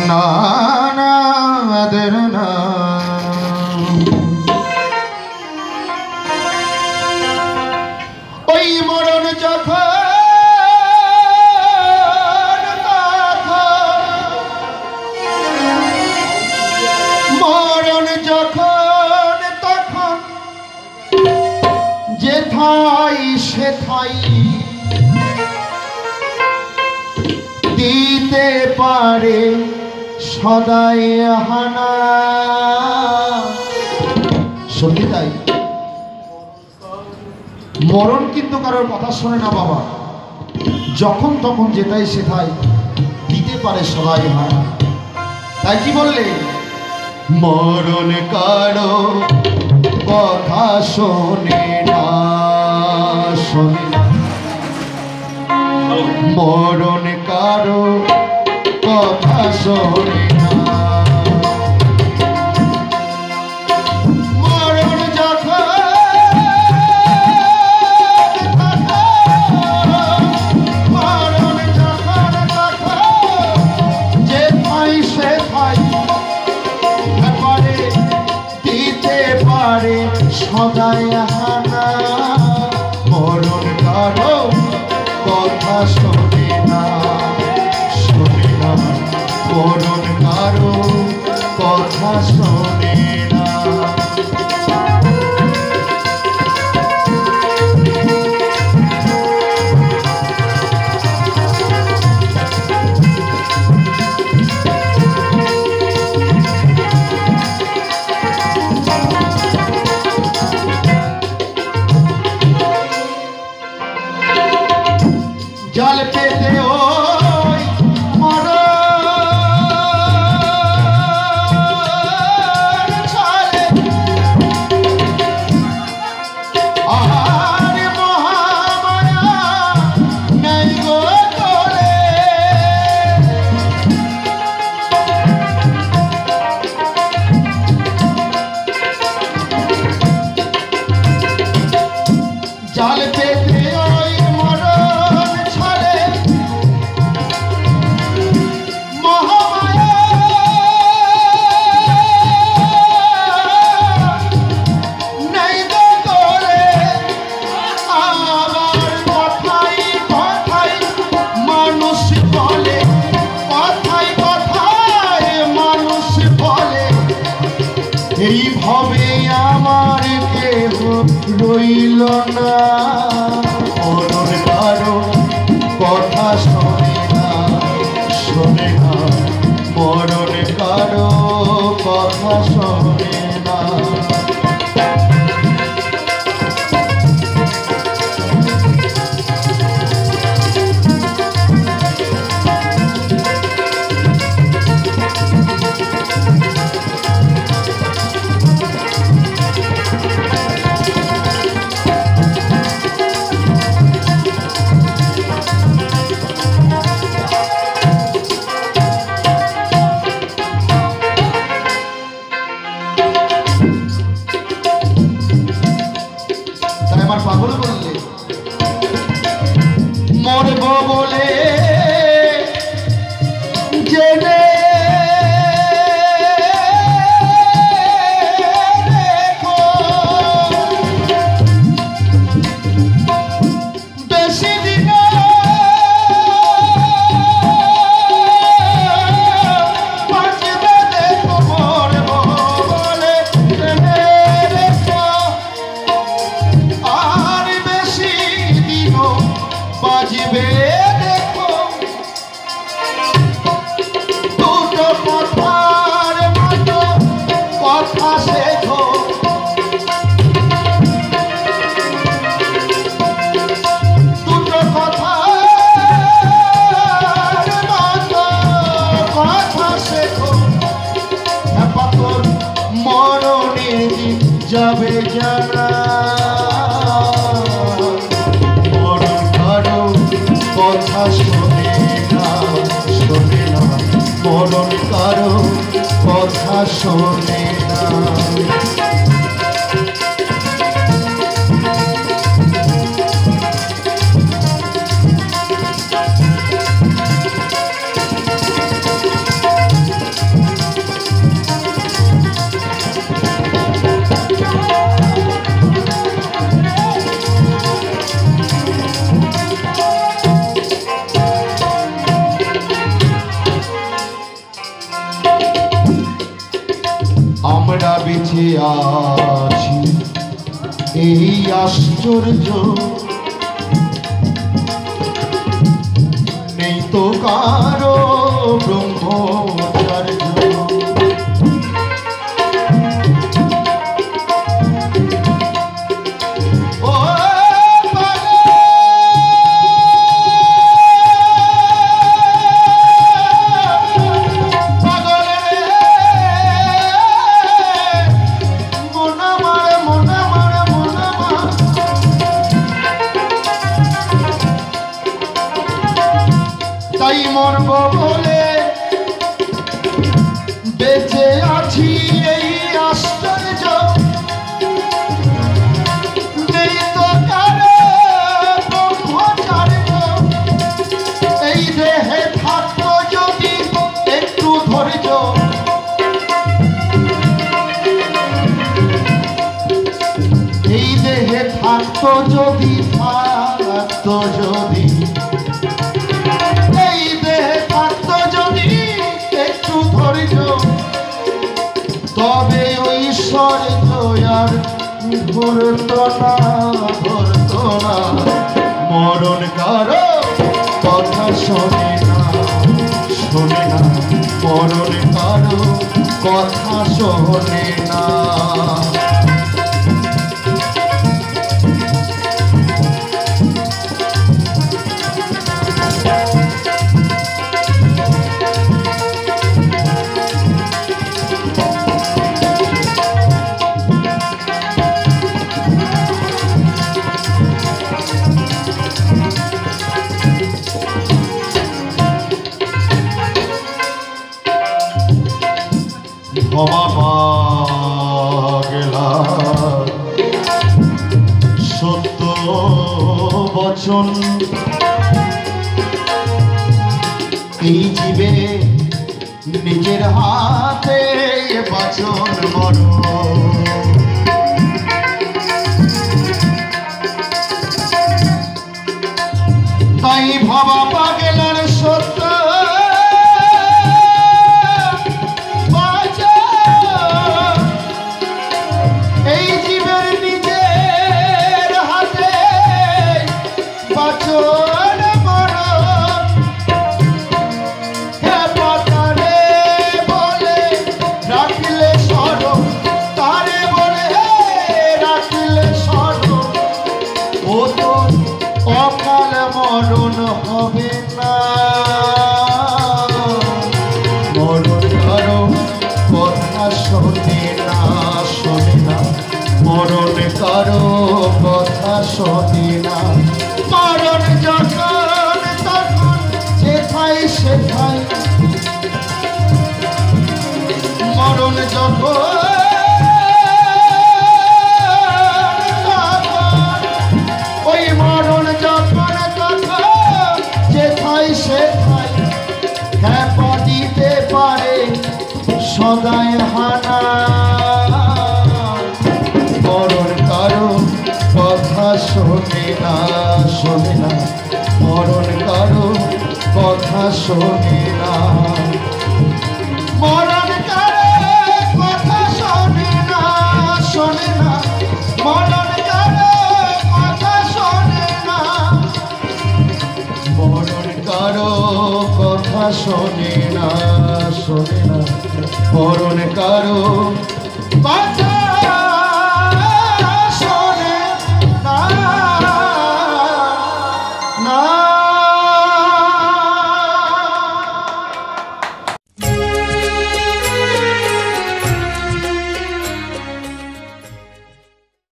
না না আদর না ওই মরণ যখন মরণ যখন তখন যেথাই সেথাই দিতে পারে সদাই হানা। সত্যি তাই, মরণ কিন্তু কারোর কথা শোনে না বাবা, যখন তখন যেটাই সেটাই দিতে পারে সদাই হানা। তাই কি বললে, মরণ কারো কথা শোনে না, শোনে না। মরণ কারো কথা শোনে না। মরণ যখন মরণ যখন যে ভাই সে ভাই পারে দিতে পারে সদাই হানা। মরণ কারো কথা শোনে না, শোনে না। মরণ কারো কথা শোনে না। জল পেতে ওই মরণ ছলে আহার মহামায়া নাই গো তোলে। জল পেতে ওই মরণ ছলে মহামায়া নাই গো তোলে। আবার কথাই কথাই মানুষ বলে, কথাই কথাই মানুষ বলে, এইভাবে আমার কেহ রইল না। মরণ কারো কথা শোনে না, শোনে না। মরণ কারো কথা শোনে না। আমার পাগল বললে মরব বলে জেনে দেখো বেশি দিন বাঁচবে দেখো। মরব বলে জেনে দেখো আর বেশি দিন বাজবে দেখো। দুটো কথার মতো কথা শেখো, দুটো কথার মতো কথা শেখো। পাথর মরণের দিন যাবে জানা। মরণ কারো কথা শোনে না, শোনে না। মরণ কারো কথা শোনে না। যে আছি এই আশ্চর্য, নেই তো কারো ব্রহ্মচার্য। তাই মরব বলে বেঁচে আছি এই আশ্চর্য, নেই তো কারো ব্রহ্মচার্য। এই দেহে থাকতো যদি একটু ধৈর্য, এই দেহে থাকতো যদি, থাকতো যদি, তবে ওই ঈশ্বর আর ধরতো না, ধরতো না। মরণ কারো কথা শোনে না, শোনে না। মরণ কারো কথা শোনে না। ক্ষমা পাগলা সত্য বচন, এই জীবে নিজের হাতে বাচন মরণ। তাই ভাবা পাগলার সত্য অকাল মরণ হবে না। মরণ কারো কথা শোনে না, শোনে না। মরণ কারো কথা শোনে না। মরণ যখন তখন যেথায় সেথায়, মরণ যখন সদায় হানা। মরণ কারো কথা শোনে না, শোনে না। মরণ কারো কথা শোনে না। মরণ কারো কথা শোনে না, শোনে না। মরণ কারো কথা শোনে না। মরণ কারো কথা শোনে না, শোনে না। মরণ কারো কথা